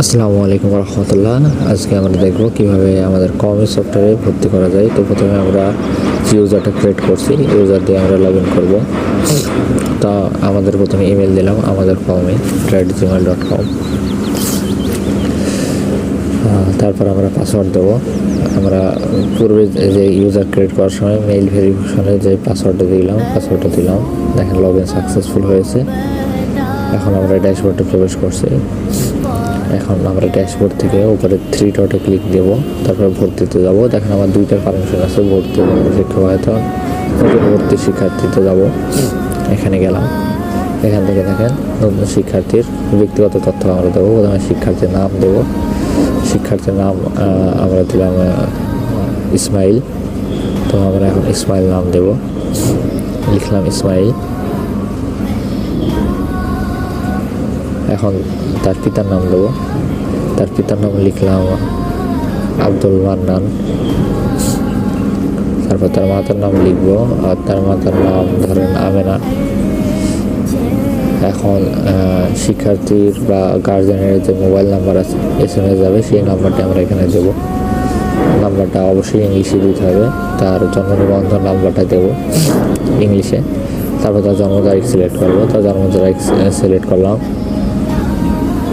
আসসালামু আলাইকুম রহমতুল্লাহ। আজকে আমরা দেখব কিভাবে আমাদের কমি সফটওয়্যারে ভর্তি করা যায়। তো প্রথমে আমরা ইউজারটা ক্রিয়েট করছি, ইউজার দিয়ে আমরা লগ ইন করবো। তা আমাদের প্রথমে ইমেল দিলাম আমাদের কমি @gmail.com। তারপর আমরা পাসওয়ার্ড দেবো। আমরা পূর্বে যে ইউজার ক্রিয়েট করার সময় মেইল ভেরিফিকেশনের যে পাসওয়ার্ডটা দিলাম। দেখেন লগ ইন সাকসেসফুল হয়েছে। এখন আমরা ড্যাশবোর্ডে প্রবেশ করছি। এখন আমরা ড্যাশবোর্ড থেকে উপরে 3 ডটে ক্লিক দেব, তারপর ভর্তিতে যাব। দেখেন আমার 2টা পারমিশন আছে, ভর্তি এবং শিক্ষায়তন। ভর্তি শিক্ষার্থীতে যাব, এখানে গেলাম। এখান থেকে দেখেন নতুন শিক্ষার্থীর ব্যক্তিগত তথ্য আমরা দেবো। প্রথমে শিক্ষার্থীর নাম দেব। শিক্ষার্থীর নাম আমরা দিলাম ইসমাইল। তো আমরা এখন ইসমাইল নাম দেব, লিখলাম ইসমাইল। এখন তার পিতার নাম দেবো। তার পিতার নাম লিখলাম আব্দুল মান্নান। তারপর তার মাতার নাম লিখবো, আর তার মাতার নাম ধরেন আমেনা। এখন শিক্ষার্থীর বা গার্জেনের যে মোবাইল নাম্বার আছে SMS যাবে, সেই নাম্বারটা আমরা এখানে দেব। নাম্বারটা অবশ্যই ইংলিশে দিতে হবে। তার জন্ম নিবন্ধন নাম্বারটা দেব ইংলিশে। তারপর তার জন্ম তারিখ সিলেক্ট করবো। তার জন্ম তারিখ সিলেক্ট করলাম।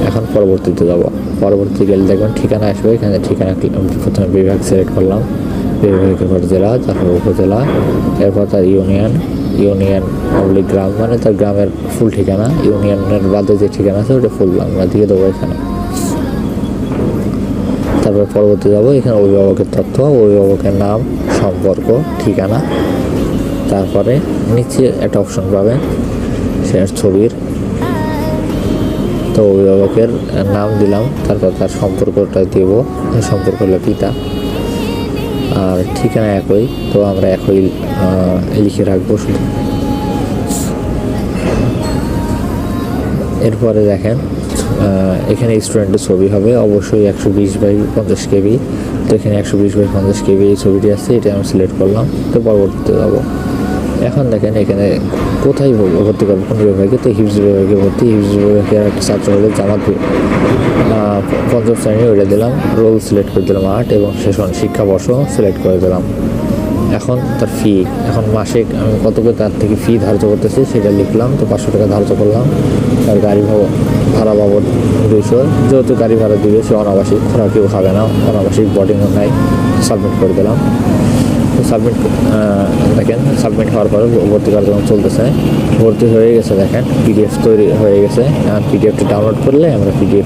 এখন পরবর্তীতে যাব। পরবর্তী গেলে দেখবেন ঠিকানা আসবে। এখানে ঠিকানা প্রথমে বিভাগ সিলেক্ট করলাম, বিভাগের পর জেলা, তারপর উপজেলা, এরপর তার ইউনিয়ন গ্রাম, মানে তার গ্রামের ফুল ঠিকানা। ইউনিয়নের বাদে যে ঠিকানা আছে ওটা ফুল আমরা দিয়ে দেবো এখানে। তারপর পরবর্তী যাব। এখানে অভিভাবকের তথ্য, অভিভাবকের নাম, সম্পর্ক, ঠিকানা। তারপরে নিচে একটা অপশন পাবেন সে ছবির। তো অভিভাবকের নাম দিলাম, তারপর তার সম্পর্কটা দেব। সম্পর্ক হলো পিতা, আর ঠিকানা একই। তো আমরা একই লিখে রাখবো শুধু। এরপরে দেখেন এখানে স্টুডেন্টের ছবি হবে অবশ্যই 120x50 KB। তো এখানে 120x50 KB এই ছবিটি আছে, এটা আমি সিলেক্ট করলাম। তো পরবর্তীতে যাবো। এখন দেখেন এখানে কোথায় ভর্তি করবো, কোন বিভাগে। তো হিপস বিভাগে ভর্তি। হিপস বিভাগের একটা ছাত্র হলে জামাত 5ম শ্রেণী, ওইটা দিলাম। রোল সিলেক্ট করে দিলাম 8 এবং সেশন শিক্ষাবর্ষ সিলেক্ট করে দিলাম। এখন তার ফি, এখন মাসে আমি কত করে তার থেকে ফি ধার্য করতেছি সেটা লিখলাম। তো 500 টাকা ধার্য করলাম। তার গাড়ি ভাড়া বাবদ 200, যেহেতু গাড়ি ভাড়া দিবে সে অনাবাসিক, খোরাকিও খাবে না, অনাবাসিক বোর্ডিংও নাই। সাবমিট করে দিলাম। সাবমিট দেখেন সাবমিট হওয়ার পরে ভর্তি কার্যক্রম চলতেছে। ভর্তি হয়ে গেছে, দেখেন PDF তৈরি হয়ে গেছে। পিডিএফটা ডাউনলোড করলে আমরা PDF